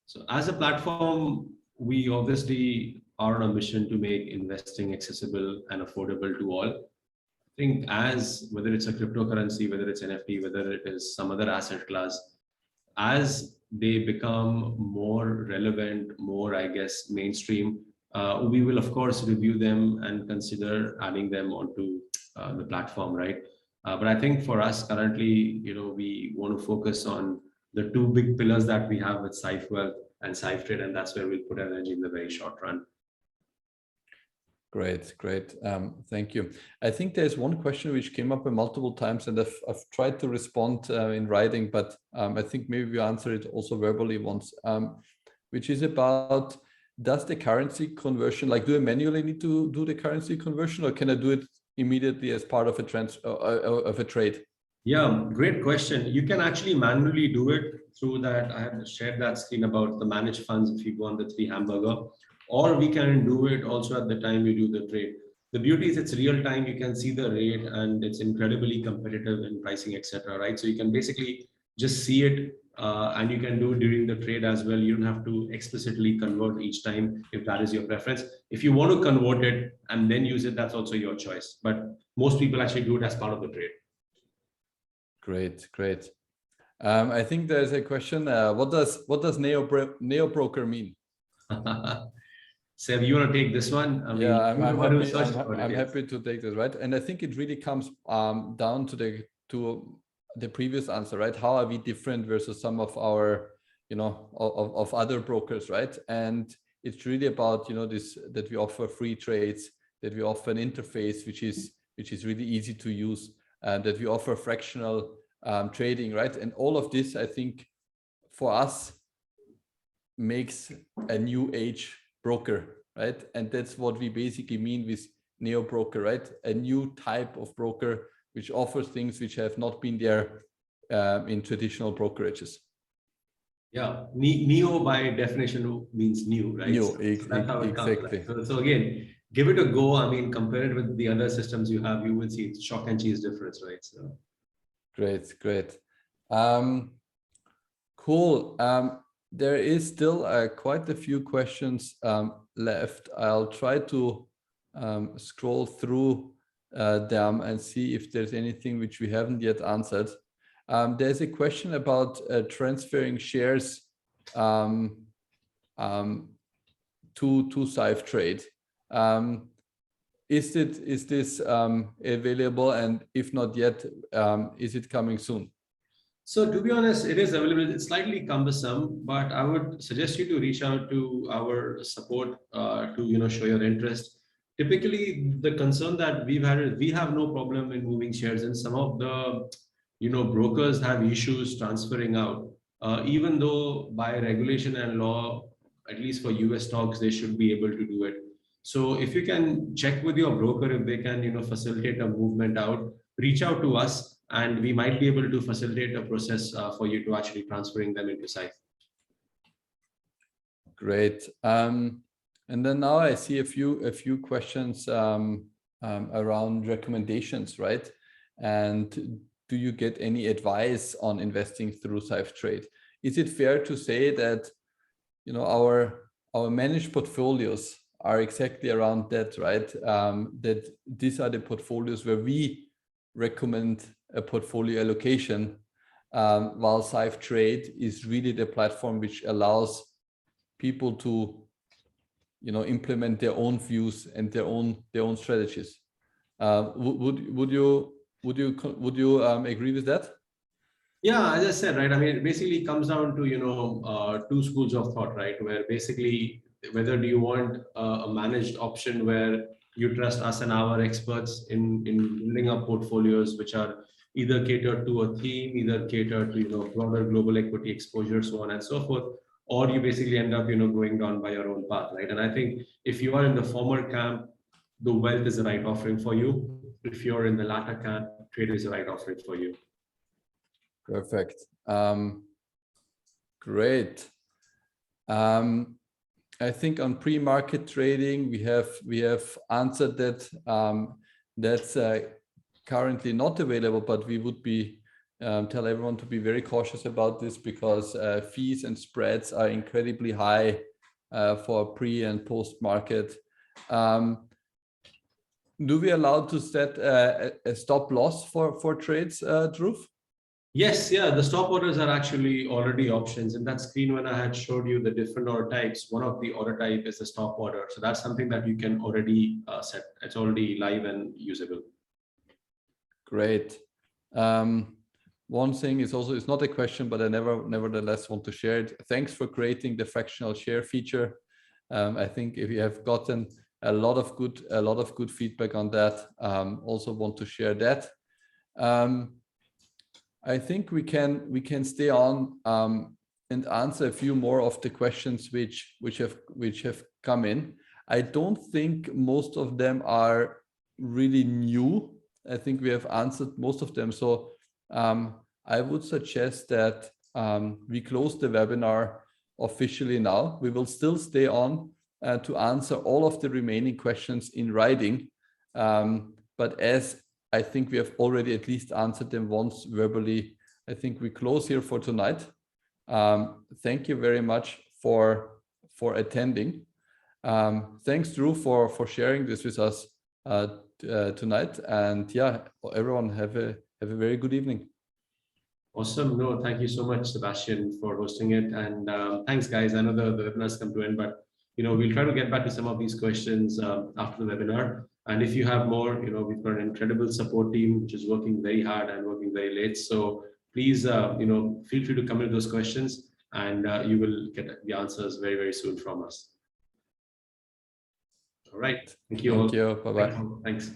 So as a platform, we obviously are on a mission to make investing accessible and affordable to all. I think as whether it's a cryptocurrency, whether it's NFT, whether it is some other asset class, as they become more relevant, more, I guess, mainstream, we will of course review them and consider adding them onto the platform, right? But I think for us currently, we want to focus on the two big pillars that we have with Syfe Wealth and Syfe Trade, and that's where we'll put energy in the very short run. Great. Thank you. I think there's one question which came up multiple times, and I've tried to respond in writing, but I think maybe we answer it also verbally once, which is about, does the currency conversion, like, do I manually need to do the currency conversion, or can I do it immediately as part of a trade? Yeah, great question. You can actually manually do it through that. I have shared that screen about the managed funds if you go on the 3 hamburger, or we can do it also at the time you do the trade. The beauty is it's real time. You can see the rate and it's incredibly competitive in pricing, etc. Right? So you can basically just see it and you can do it during the trade as well. You don't have to explicitly convert each time if that is your preference. If you want to convert it and then use it, that's also your choice. But most people actually do it as part of the trade. Great. I think there's a question. What does Neobroker mean? Seb, you want to take this one? I'm happy to take this, right? And I think it really comes down to the previous answer, right? How are we different versus some of our, of other brokers, right? And it's really about, this, that we offer free trades, that we offer an interface which is really easy to use, that we offer fractional trading, right? And all of this, I think, for us, makes a new age broker, right? And that's what we basically mean with Neobroker, right? A new type of broker which offers things which have not been there in traditional brokerages. Yeah, neo by definition means new, right? New, so that's how it exactly. comes, right? So again, give it a go. I mean, compare it with the other systems you have, you will see it's chalk and cheese difference, right? So Great. Cool. There is still quite a few questions left. I'll try to scroll through them and see if there's anything which we haven't yet answered. There's a question about transferring shares to Syfe Trade. Is this available, and if not yet, is it coming soon? So to be honest, it is available. It's slightly cumbersome, but I would suggest you to reach out to our support to show your interest. Typically, the concern that we've had is we have no problem in moving shares, and some of the brokers have issues transferring out, even though by regulation and law, at least for US stocks, they should be able to do it. So if you can check with your broker if they can facilitate a movement out, reach out to us, and we might be able to facilitate a process for you to actually transferring them into Syfe. Great. And then now I see a few questions around recommendations, right? And do you get any advice on investing through Syfe Trade? Is it fair to say that our managed portfolios are exactly around that, right? That these are the portfolios where we recommend a portfolio allocation, while Syfe Trade is really the platform which allows people to implement their own views and their own strategies. Would you agree with that? Yeah, as I said, right, I mean, it basically comes down to two schools of thought, right? Where basically, whether do you want a managed option where you trust us and our experts in building up portfolios which are either catered to a theme, either catered to broader global equity exposure, so on and so forth, or you basically end up going down by your own path, right? And I think if you are in the former camp, the wealth is the right offering for you. If you're in the latter camp, trade is the right offering for you. Perfect. Great. I think on pre-market trading, we have answered that. that's currently not available, but we would be tell everyone to be very cautious about this, because fees and spreads are incredibly high for pre and post market. Do we allow to set a stop loss for trades, Dhruv? Yes, yeah, the stop orders are actually already options. In that screen, when I had showed you the different order types, one of the order type is the stop order. So that's something that you can already set. It's already live and usable. Great. One thing is also, it's not a question, but I nevertheless want to share it. Thanks for creating the fractional share feature. I think if you have gotten a lot of good feedback on that, also want to share that. I think we can stay on and answer a few more of the questions which have come in. I don't think most of them are really new. I think we have answered most of them. So I would suggest that we close the webinar officially now. We will still stay on to answer all of the remaining questions in writing. But as I think we have already at least answered them once verbally, I think we close here for tonight. Thank you very much for attending. Thanks, Dhruv, for sharing this with us tonight. And yeah, everyone have a very good evening. Awesome. No, thank you so much, Sebastian, for hosting it. And thanks, guys. I know the webinar's come to end, but we'll try to get back to some of these questions after the webinar. And if you have more, we've got an incredible support team which is working very hard and working very late. So please, feel free to come into those questions, and you will get the answers very, very soon from us. All right. Thank you all. Thank you. Bye-bye. Thanks.